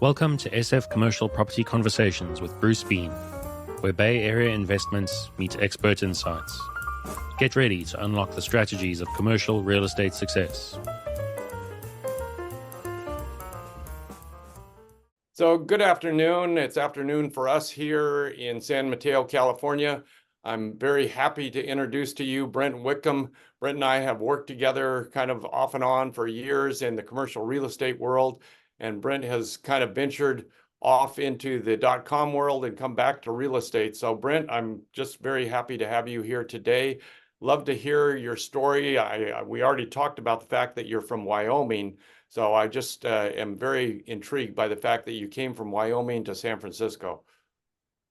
Welcome to SF Commercial Property Conversations with Bruce Bean, where Bay Area investments meet expert insights. Get ready to unlock the strategies of commercial real estate success. So good afternoon. It's afternoon for us here in San Mateo, California. I'm very happy to introduce to you Brent Wickam. Brent and I have worked together kind of off and on for years in the commercial real estate world. And Brent has kind of ventured off into the .com world and come back to real estate. So Brent, I'm just very happy to have you here today. Love to hear your story. We already talked about the fact that you're from Wyoming. So I just am very intrigued by the fact that you came from Wyoming to San Francisco.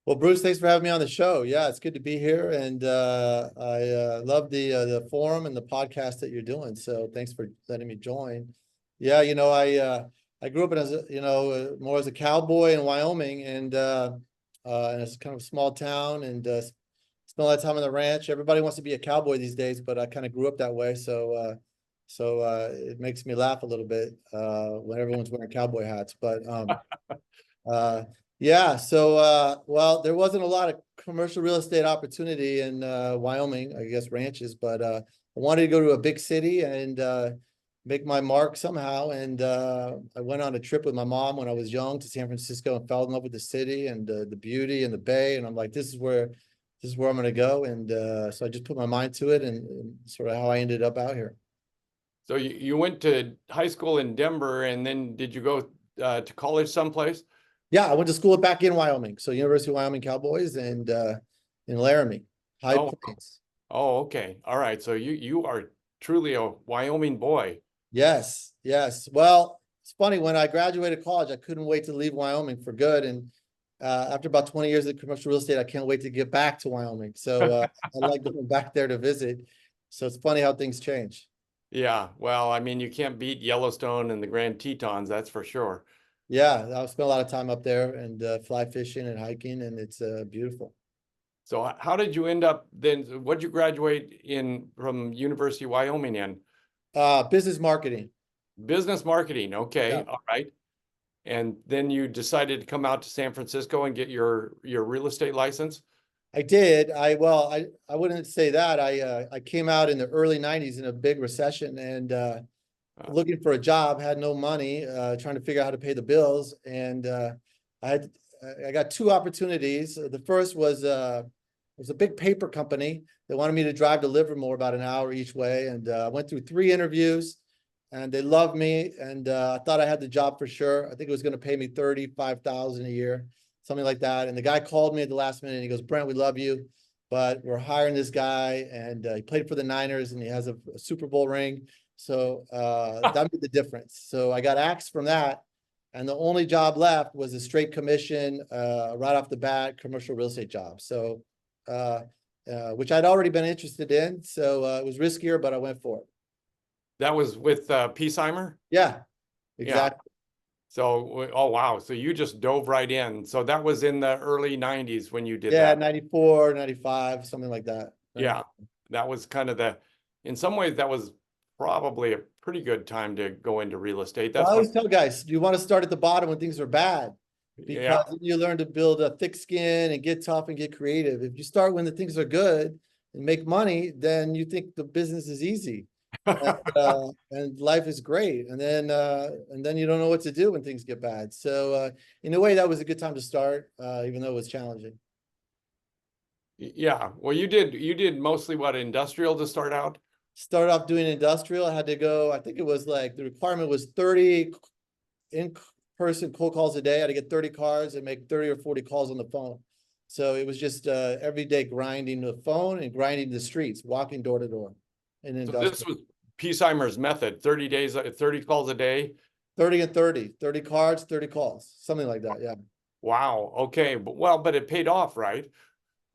Well, Bruce, thanks for having me on the show. Yeah, it's good to be here, and I love the forum and the podcast that you're doing. So thanks for letting me join. Yeah, I grew up as more as a cowboy in Wyoming, and it's kind of a small town, and spent a lot of time on the ranch. Everybody wants to be a cowboy these days, but I kind of grew up that way, so it makes me laugh a little bit when everyone's wearing cowboy hats. But yeah, so well, there wasn't a lot of commercial real estate opportunity in Wyoming, I guess ranches, but I wanted to go to a big city and make my mark somehow. And I went on a trip with my mom when I was young to San Francisco and fell in love with the city and the beauty and the bay. And I'm like, this is where I'm going to go. And so I just put my mind to it, and sort of how I ended up out here. So you went to high school in Denver, and then did you go to college someplace? Yeah, I went to school back in Wyoming. So University of Wyoming Cowboys, and in Laramie, High Plains. Oh, okay. All right. So you are truly a Wyoming boy. Yes. Well, it's funny, when I graduated college, I couldn't wait to leave Wyoming for good. And after about 20 years of commercial real estate, I can't wait to get back to Wyoming. So I like going back there to visit. So it's funny how things change. Yeah, well, I mean, you can't beat Yellowstone and the Grand Tetons, that's for sure. Yeah, I've spent a lot of time up there and fly fishing and hiking, and it's beautiful. So how did you end up then? What did you graduate in from University of Wyoming in? Business marketing. Business marketing. Okay, Yeah. all right. And then you decided to come out to San Francisco and get your real estate license? I did. I wouldn't say that. I came out in the early 90s in a big recession, and looking for a job, had no money, trying to figure out how to pay the bills. And I got two opportunities. The first was a big paper company. They wanted me to drive to Livermore about an hour each way. And I went through 3 interviews, and they loved me. And I thought I had the job for sure. I think it was going to pay me $35,000 a year, something like that. And the guy called me at the last minute, and he goes, "Brent, we love you, but we're hiring this guy, and he played for the Niners, and he has a Super Bowl ring." So that made the difference. So I got axed from that. And the only job left was a straight commission, right off the bat, commercial real estate job. So, which I'd already been interested in. So it was riskier, but I went for it. That was with Peaceheimer? Yeah, exactly. Yeah. So, oh, wow. So you just dove right in. So that was in the early 90s when you did that. Yeah, 94, 95, something like that. Yeah, that was kind of in some ways, that was probably a pretty good time to go into real estate. I always tell guys, you want to start at the bottom when things are bad, because you learn to build a thick skin and get tough and get creative. If you start when the things are good and make money, then you think the business is easy and life is great. And then you don't know what to do when things get bad. So in a way, that was a good time to start, even though it was challenging. Yeah. Well, you did mostly what, industrial to start out? Started off doing industrial. I had to go, I think it was like the requirement was 30 in-person cold calls a day. I had to get 30 cars and make 30 or 40 calls on the phone. So it was just every day grinding the phone and grinding the streets, walking door to door. So this was Peaceheimer's method, 30 days, 30 calls a day? 30 and 30, 30 cards, 30 calls, something like that, yeah. Wow, okay. But it paid off, right?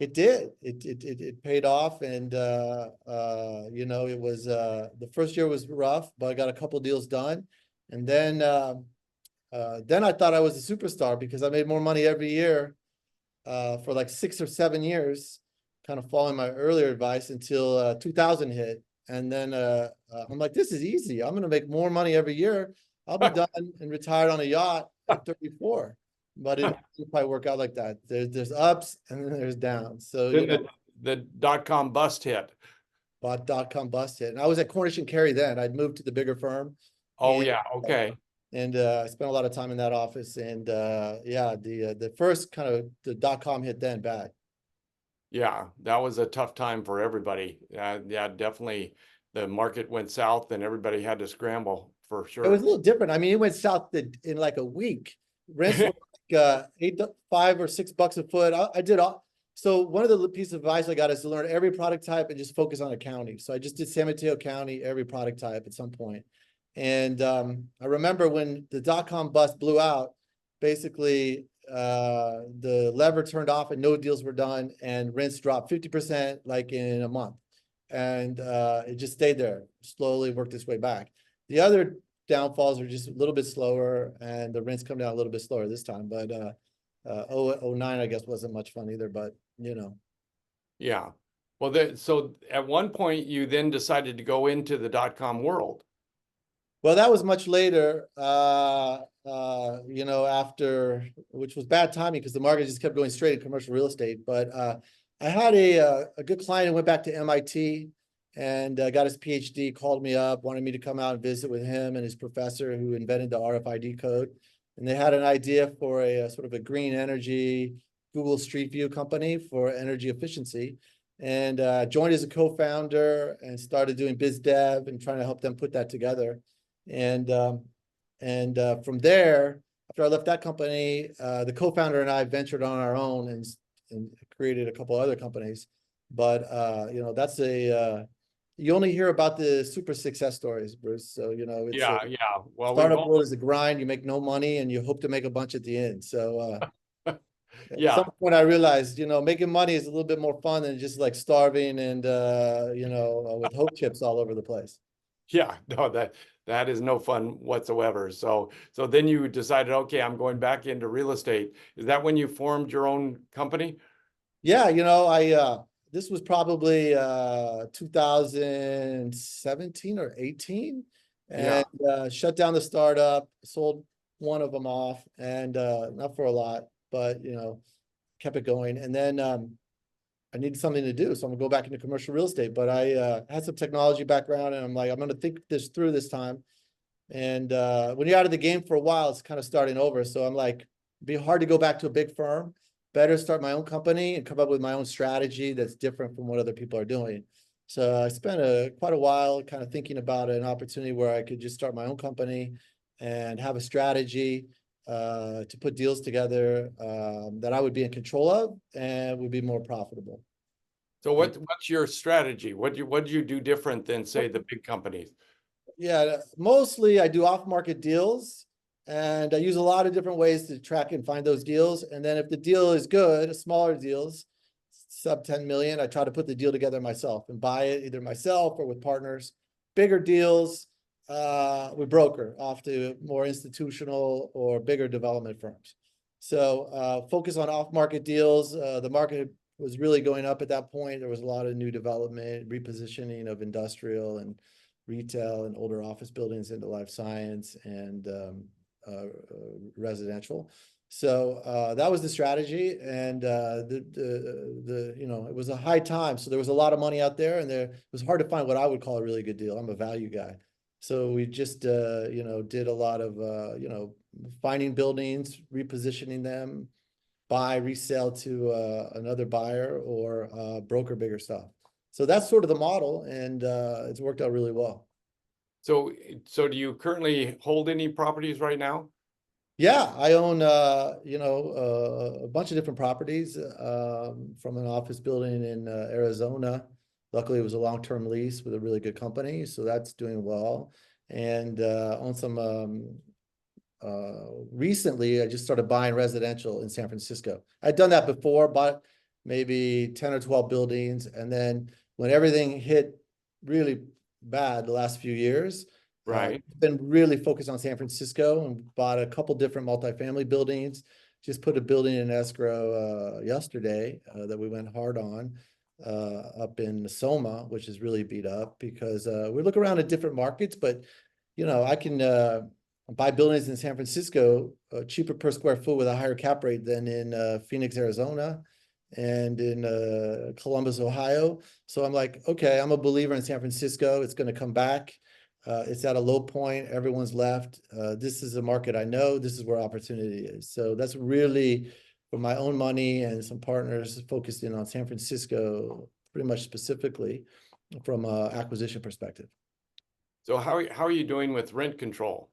It did. It paid off, and it was the first year was rough, but I got a couple deals done, and then I thought I was a superstar because I made more money every year for like 6 or 7 years, kind of following my earlier advice until 2000 hit, and then I'm like, this is easy. I'm going to make more money every year. I'll be done and retired on a yacht at 34. But it doesn't quite work out like that. There's ups and then there's downs. So, you Then know, the dot-com bust hit. bought .com busted. And I was at Cornish and Carey then. I'd moved to the bigger firm. Oh, And yeah, okay. I spent a lot of time in that office. And yeah, the first kind of the .com hit then bad. Yeah, that was a tough time for everybody. Yeah, definitely. The market went south and everybody had to scramble for It sure. was a little different. I mean, it went south in like a week. Rents were like $5 or $6 a foot. I did all. So one of the pieces of advice I got is to learn every product type and just focus on a county. So I just did San Mateo County, every product type at some point. And I remember when the .com bust blew out, basically the lever turned off and no deals were done and rents dropped 50% like in a month. And it just stayed there, slowly worked its way back. The other downfalls are just a little bit slower and the rents come down a little bit slower this time. But 09, I guess, wasn't much fun either, but you know. Yeah. Well, so at one point you then decided to go into the .com world. Well, that was much later, you know, after, which was bad timing because the market just kept going straight in commercial real estate. But I had a good client who went back to MIT and got his PhD, called me up, wanted me to come out and visit with him and his professor who invented the RFID code. And they had an idea for a sort of a green energy Google Street View company for energy efficiency. And joined as a co-founder and started doing biz dev and trying to help them put that together. And from there, after I left that company, the co-founder and I ventured on our own and created a couple other companies. But you know, that's you only hear about the super success stories, Bruce. So you know, it's Yeah. Well, startup world is a grind. You make no money and you hope to make a bunch at the end. So yeah. at some point I realized, you know, making money is a little bit more fun than just like starving and you know, with hope chips all over the place. Yeah, no, that is no fun whatsoever. So then you decided, okay, I'm going back into real estate. Is that when you formed your own company? Yeah, you know, this was probably 2017 or 18 and shut down the startup, sold one of them off and not for a lot, but you know, kept it going. And then I needed something to do. So I'm gonna go back into commercial real estate, but I had some technology background and I'm like, I'm gonna think this through this time. And when you're out of the game for a while, it's kind of starting over. So I'm like, it'd be hard to go back to a big firm. Better start my own company and come up with my own strategy that's different from what other people are doing. So I spent quite a while kind of thinking about an opportunity where I could just start my own company and have a strategy to put deals together that I would be in control of and would be more profitable. So what's your strategy? What do you do different than say the big companies? Yeah, mostly I do off-market deals and I use a lot of different ways to track and find those deals. And then if the deal is good, smaller deals, sub 10 million, I try to put the deal together myself and buy it either myself or with partners. Bigger deals, we broker off to more institutional or bigger development firms. So focus on off-market deals. The market was really going up at that point. There was a lot of new development, repositioning of industrial and retail and older office buildings into life science and residential. So that was the strategy, and you know, it was a high time, so there was a lot of money out there, and it was hard to find what I would call a really good deal. I'm a value guy, so we just you know, did a lot of you know, finding buildings, repositioning them, buy, resell to another buyer, or broker bigger stuff. So that's sort of the model, and it's worked out really well. So do you currently hold any properties right now? Yeah, I own you know, a bunch of different properties from an office building in Arizona. Luckily, it was a long-term lease with a really good company, so that's doing well. And own some recently, I just started buying residential in San Francisco. I'd done that before, bought maybe 10 or 12 buildings, and then when everything hit really bad the last few years, Right. been really focused on San Francisco and bought a couple different multifamily buildings. Just put a building in escrow yesterday that we went hard on up in Soma, which is really beat up because we look around at different markets, but you know, I can buy buildings in San Francisco, cheaper per square foot with a higher cap rate than in Phoenix, Arizona, and in Columbus, Ohio. So I'm like, okay, I'm a believer in San Francisco. It's going to come back. It's at a low point. Everyone's left. This is a market I know. This is where opportunity is. So that's really, for my own money and some partners, focused in on San Francisco, pretty much specifically from an acquisition perspective. So how are you doing with rent control?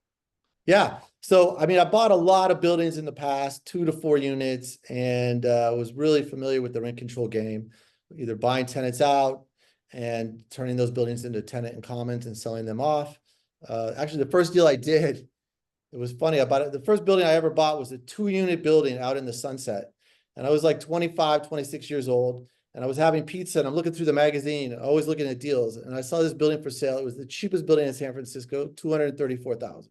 Yeah. So, I mean, I bought a lot of buildings in the past, 2 to 4 units, and was really familiar with the rent control game, either buying tenants out and turning those buildings into tenant in commons and selling them off. Actually, the first deal I did, it was funny. I bought it. The first building I ever bought was a 2-unit building out in the Sunset. And I was like 25, 26 years old. And I was having pizza and I'm looking through the magazine, always looking at deals. And I saw this building for sale. It was the cheapest building in San Francisco, $234,000.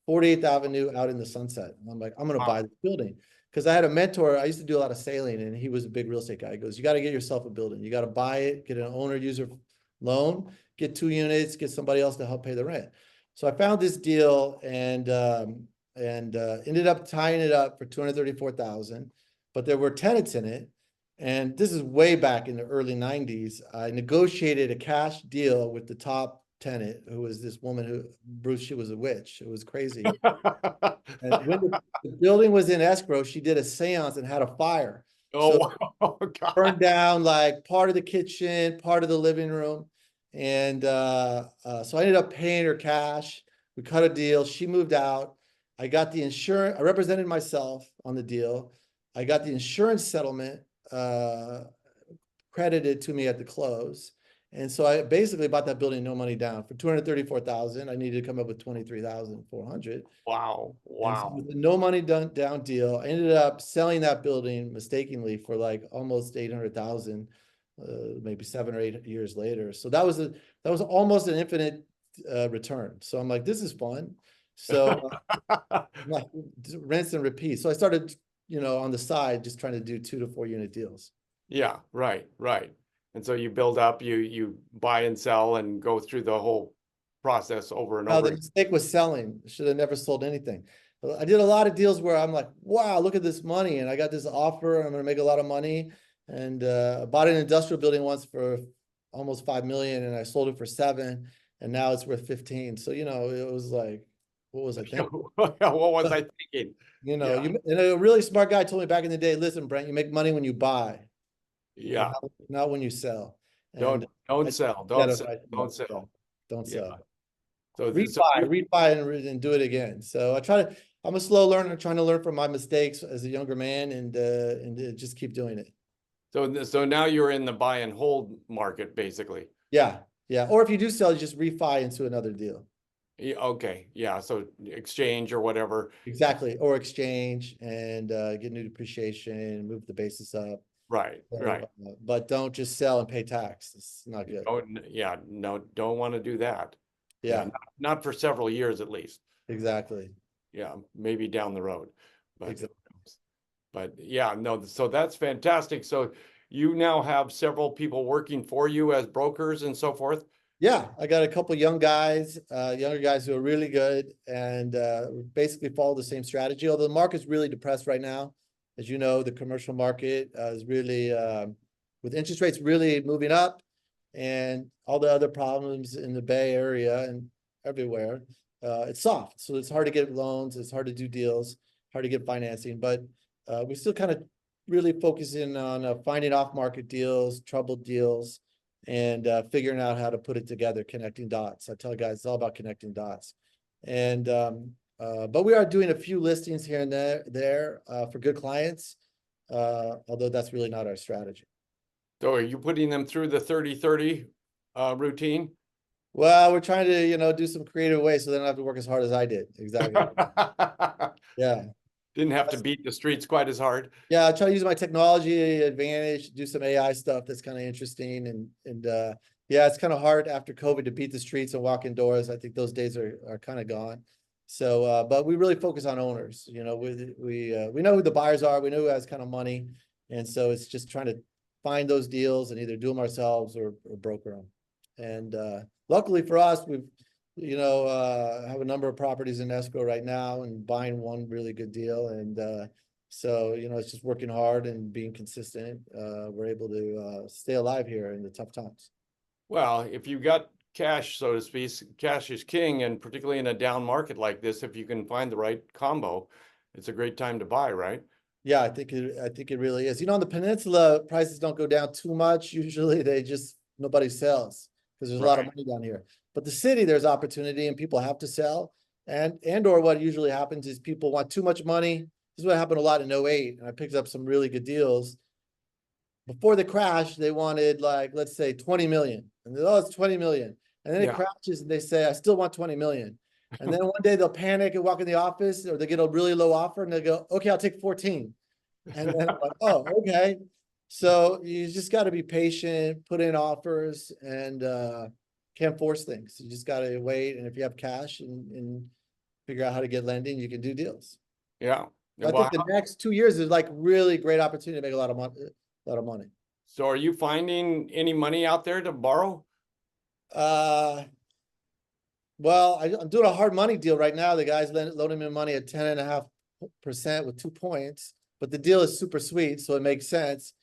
48th Avenue out in the Sunset. And I'm like, I'm going to buy this building. Because I had a mentor, I used to do a lot of sailing, and he was a big real estate guy. He goes, you got to get yourself a building. You got to buy it, get an owner user loan, get 2 units, get somebody else to help pay the rent. So I found this deal and ended up tying it up for $234,000, but there were tenants in it. And this is way back in the early 90s. I negotiated a cash deal with the top tenant, who was this woman who, Bruce, she was a witch. It was crazy. And when the building was in escrow, she did a seance and had a fire. Oh, so God. Burned down like part of the kitchen, part of the living room. And so I ended up paying her cash. We cut a deal. She moved out. I got the insurance. I represented myself on the deal. I got the insurance settlement credited to me at the close. And so I basically bought that building no money down for $234,000. I needed to come up with $23,400. Wow. And so Wow. with the no money down deal, I ended up selling that building mistakenly for like almost $800,000, maybe 7 or 8 years later. So that was almost an infinite return. So I'm like, this is fun. So like, rinse and repeat. So I started, on the side, just trying to do 2 to 4 unit deals. Yeah, right. And so you build up, you buy and sell and go through the whole process over and No, over. the mistake was selling. Should have never sold anything. I did a lot of deals where I'm like, wow, look at this money. And I got this offer. I'm going to make a lot of money. And I bought an industrial building once for almost 5 million and I sold it for 7. And now it's worth 15. So, it was like, what was I thinking? What was I thinking? And a really smart guy told me back in the day, listen, Brent, you make money when you buy. Yeah. Not when you sell. Don't sell. Don't sell. Don't sell. So refi and do it again. So I'm a slow learner, trying to learn from my mistakes as a younger man and just keep doing it. So now you're in the buy and hold market, basically. Yeah. Or if you do sell, you just refi into another deal. Yeah, okay. Yeah. So exchange or whatever. Exactly. Or exchange and get new depreciation, move the basis up. Right. But don't just sell and pay tax. It's not good. Don't want to do that. Yeah. Not for several years at least. Exactly. Yeah, maybe down the road. But exactly. So that's fantastic. So you now have several people working for you as brokers and so forth. Yeah, I got a couple younger guys who are really good and basically follow the same strategy. Although the market's really depressed right now. As you know, the commercial market is really, with interest rates really moving up and all the other problems in the Bay Area and everywhere, it's soft. So it's hard to get loans, it's hard to do deals, hard to get financing, but we still kind of really focusing on finding off-market deals, troubled deals, and figuring out how to put it together, connecting dots. I tell guys it's all about connecting dots. And but we are doing a few listings here and there for good clients, although that's really not our strategy. So are you putting them through the 30-30 routine? Well, we're trying to, do some creative ways so they don't have to work as hard as I did. Exactly. Yeah. Didn't have to beat the streets quite as hard. Yeah, I try to use my technology advantage, do some AI stuff that's kind of interesting. And yeah, it's kind of hard after COVID to beat the streets and walk indoors. I think those days are kind of gone. So, but we really focus on owners. We know who the buyers are. We know who has kind of money. And so it's just trying to find those deals and either do them ourselves or broker them. And luckily for us, have a number of properties in escrow right now and buying one really good deal. And so, it's just working hard and being consistent. We're able to stay alive here in the tough times. Well, if you got cash, so to speak, cash is king, and particularly in a down market like this, if you can find the right combo, it's a great time to buy, right? Yeah, I think it really is. On the peninsula, prices don't go down too much. Usually nobody sells because there's a lot of Right. money down here. But the city, there's opportunity and people have to sell. And or what usually happens is people want too much money. This is what happened a lot in 08. And I picked up some really good deals. Before the crash, they wanted, like, let's say 20 million. And they're, oh, it's 20 million. And then it Yeah. crashes and they say, I still want 20 million. And then one day they'll panic and walk in the office, or they get a really low offer and they go, okay, I'll take 14. And then I'm like, oh, okay. So you just got to be patient, put in offers, and can't force things. You just got to wait. And if you have cash and figure out how to get lending, you can do deals. Yeah. I Well, think the next 2 years is like really great opportunity to make a lot of money. so are you finding any money out there to borrow? Well, I'm doing a hard money deal right now. The guy's loaning me money at 10.5% with 2 points, but the deal is super sweet, so it makes sense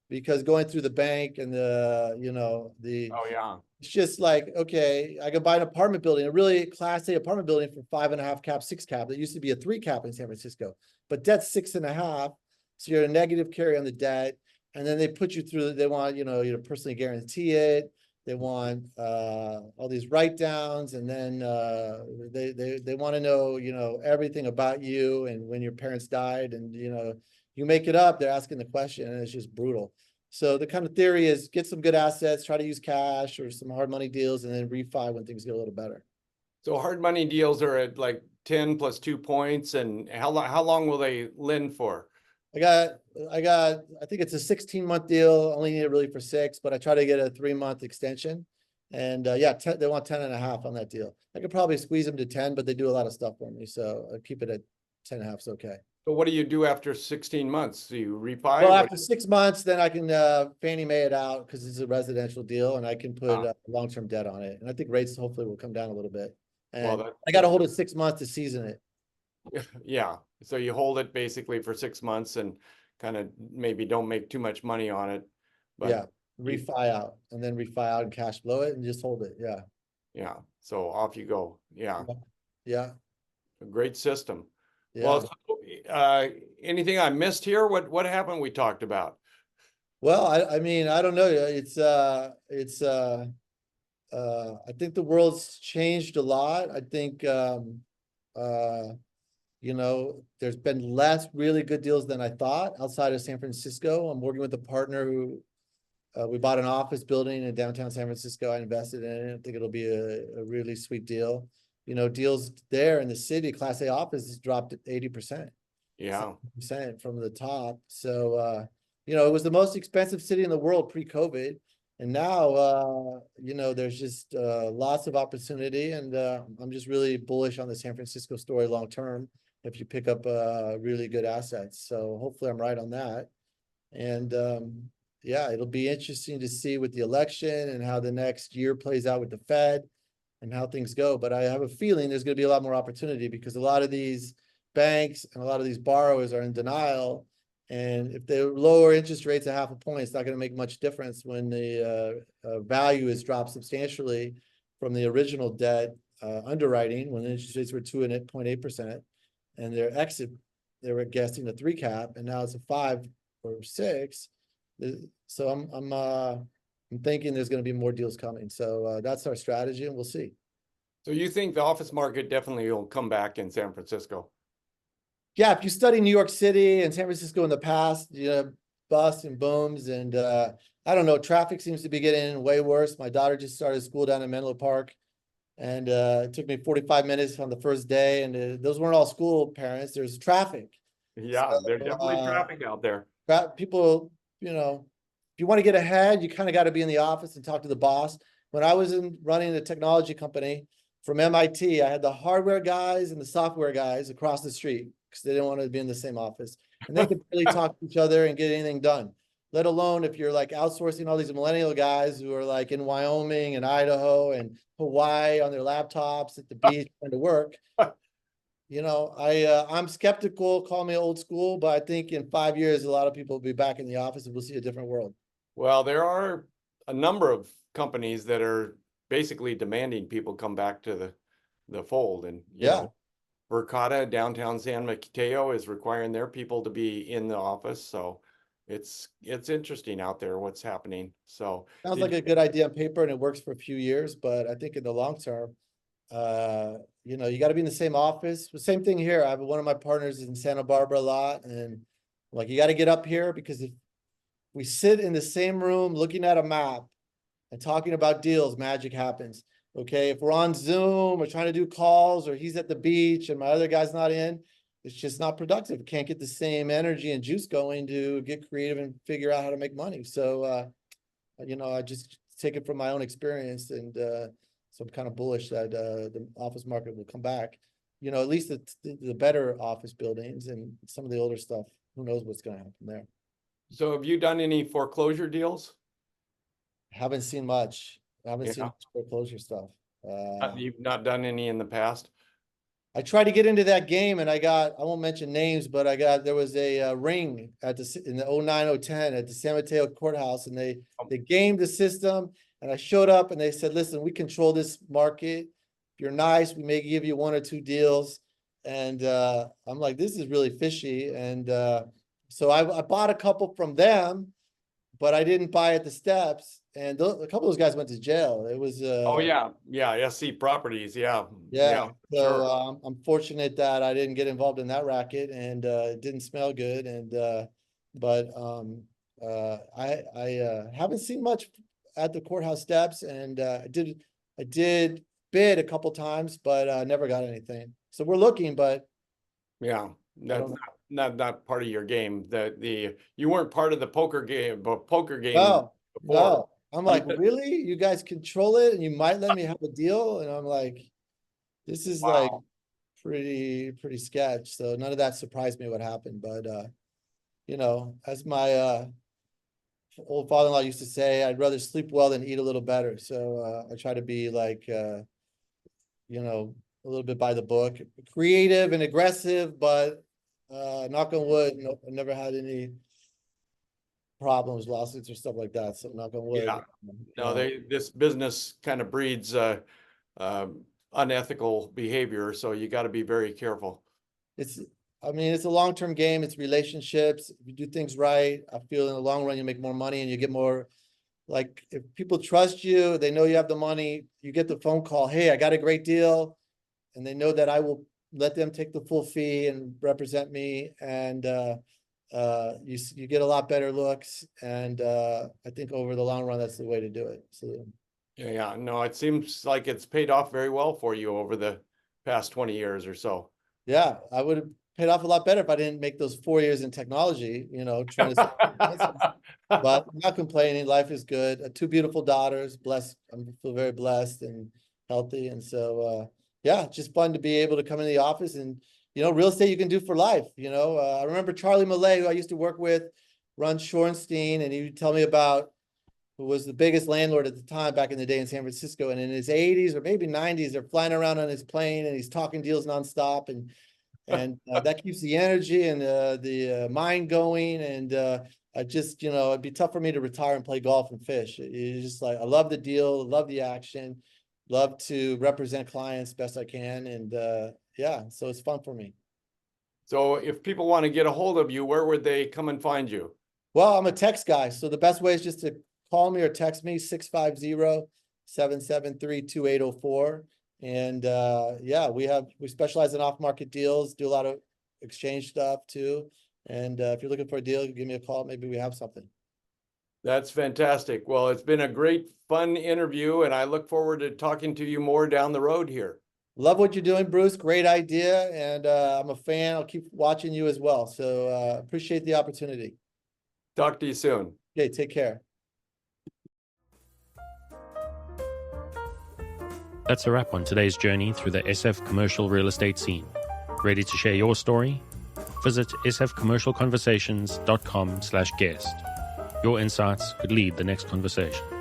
because going through the bank and Oh, yeah. it's just like, okay, I could buy an apartment building, a really class A apartment building for 5.5 cap, 6 cap. That used to be a 3 cap in San Francisco, but debt's 6.5. So you're a negative carry on the debt. And then they put you through, they want, you to personally guarantee it. They want all these write downs, and then they want to know, everything about you and when your parents died, and you make it up. They're asking the question, and it's just brutal. So the kind of theory is get some good assets, try to use cash or some hard money deals, and then refi when things get a little better. So hard money deals are at like 10 plus 2 points, and how long will they lend for? I think it's a 16-month deal. Only need it really for 6, but I try to get a 3-month extension. And they want 10.5 on that deal. I could probably squeeze them to 10, but they do a lot of stuff for me. So I keep it at 10.5 is okay. So what do you do after 16 months? Do you refi? Well, after 6 months, then I can Fannie Mae it out because it's a residential deal, and I can put long-term debt on it. And I think rates hopefully will come down a little bit. And I got to hold it 6 months to season it. Yeah. So you hold it basically for 6 months and kind of maybe don't make too much money on it. But yeah, refi out and then refi out and cash flow it and just hold it. Yeah. Yeah. So off you go. Yeah. Yeah. A great system. Yeah. Well, so, anything I missed here? What happened we talked about? Well, I mean, I don't know. I think the world's changed a lot. I think there's been less really good deals than I thought outside of San Francisco. I'm working with a partner who we bought an office building in downtown San Francisco. I invested in it. I think it'll be a really sweet deal. Deals there in the city, Class A office has dropped 80%. Yeah. 70% from the top. So, it was the most expensive city in the world pre-COVID. And now, there's just lots of opportunity. And I'm just really bullish on the San Francisco story long term if you pick up really good assets. So hopefully I'm right on that. And yeah, it'll be interesting to see with the election and how the next year plays out with the Fed and how things go. But I have a feeling there's going to be a lot more opportunity because a lot of these banks and a lot of these borrowers are in denial. And if they lower interest rates 0.5 point, it's not going to make much difference when the value is dropped substantially from the original debt underwriting when the interest rates were 2.8%, and their exit, they were guessing a 3 cap, and now it's a 5 or 6. So I'm thinking there's going to be more deals coming. So that's our strategy, and we'll see. So you think the office market definitely will come back in San Francisco? Yeah, if you study New York City and San Francisco in the past, busts and booms, and I don't know, traffic seems to be getting way worse. My daughter just started school down in Menlo Park, and it took me 45 minutes on the first day, and those weren't all school parents. There's traffic. Yeah, so, there's definitely traffic out there. People, if you want to get ahead, you kind of got to be in the office and talk to the boss. When I was running a technology company from MIT, I had the hardware guys and the software guys across the street because they didn't want to be in the same office, and they could really talk to each other and get anything done. let alone if you're like outsourcing all these millennial guys who are like in Wyoming and Idaho and Hawaii on their laptops at the beach trying to work. You know, I'm skeptical, call me old school, but I think in 5 years, a lot of people will be back in the office and we'll see a different world. Well, there are a number of companies that are basically demanding people come back to the fold. And, you know, Verkada, downtown San Mateo, is requiring their people to be in the office. So it's interesting out there what's happening. So sounds like a good idea on paper and it works for a few years, but I think in the long term, you know, you got to be in the same office. The same thing here. I have one of my partners in Santa Barbara a lot, and like, you got to get up here, because if we sit in the same room looking at a map and talking about deals, magic happens. Okay, if we're on Zoom or trying to do calls, or he's at the beach and my other guy's not in, it's just not productive. Can't get the same energy and juice going to get creative and figure out how to make money. So, you know, I just take it from my own experience, and so I'm kind of bullish that the office market will come back. You know, at least the better office buildings, and some of the older stuff, who knows what's going to happen there. So have you done any foreclosure deals? Haven't seen much. I haven't seen Yeah. much foreclosure stuff. You've not done any in the past? I tried to get into that game, and I won't mention names, but there was a ring in the 09-010 at the San Mateo courthouse, and they gamed the system, and I showed up and they said, listen, we control this market. If you're nice, we may give you 1 or 2 deals. And I'm like, this is really fishy. And so I bought a couple from them, but I didn't buy at the steps. And a couple of those guys went to jail. It was Oh yeah, SC Properties, yeah. So sure. I'm fortunate that I didn't get involved in that racket, and it didn't smell good. And but I haven't seen much at the courthouse steps, and I did bid a couple times, but never got anything. So we're looking, but yeah, that's not part of your game. You weren't part of the poker game, but poker game. No, before. no. I'm like, really? You guys control it, and you might let me have a deal? And I'm like, this is like pretty sketch. So none of that surprised me what happened. But you know, as my old father-in-law used to say, I'd rather sleep well than eat a little better. So I try to be like, you know, a little bit by the book, creative and aggressive, but knock on wood, no, I've never had any problems, lawsuits or stuff like that. So knock on wood. Yeah. No, this business kind of breeds unethical behavior, so you got to be very careful. I mean, it's a long-term game. It's relationships. If you do things right, I feel in the long run, you make more money and you get more, like, if people trust you, they know you have the money, you get the phone call, hey, I got a great deal. And they know that I will let them take the full fee and represent me. And you get a lot better looks. And I think over the long run, that's the way to do it. So yeah, no, it seems like it's paid off very well for you over the past 20 years or so. Yeah, I would have paid off a lot better if I didn't make those 4 years in technology, you know, trying to but I'm not complaining. Life is good. 2 beautiful daughters, blessed. I feel very blessed and healthy. And so yeah, just fun to be able to come into the office, and you know, real estate you can do for life. You know, I remember Charlie Millay, who I used to work with, run Shorenstein, and he would tell me about who was the biggest landlord at the time back in the day in San Francisco. And in his 80s or maybe 90s, they're flying around on his plane and he's talking deals nonstop. And that keeps the energy and the mind going. And I just, you know, it'd be tough for me to retire and play golf and fish. It's just like, I love the deal, love the action, love to represent clients best I can. And yeah, so it's fun for me. So if people want to get a hold of you, where would they come and find you? Well, I'm a text guy. So the best way is just to call me or text me, 650-773-2804. And yeah, we specialize in off-market deals, do a lot of exchange stuff too. And if you're looking for a deal, give me a call. Maybe we have something. That's fantastic. Well, it's been a great, fun interview, and I look forward to talking to you more down the road here. Love what you're doing, Bruce. Great idea. And I'm a fan. I'll keep watching you as well. So appreciate the opportunity. Talk to you soon. Okay, take care. That's a wrap on today's journey through the SF commercial real estate scene. Ready to share your story? Visit sfcommercialconversations.com/guest. Your insights could lead the next conversation.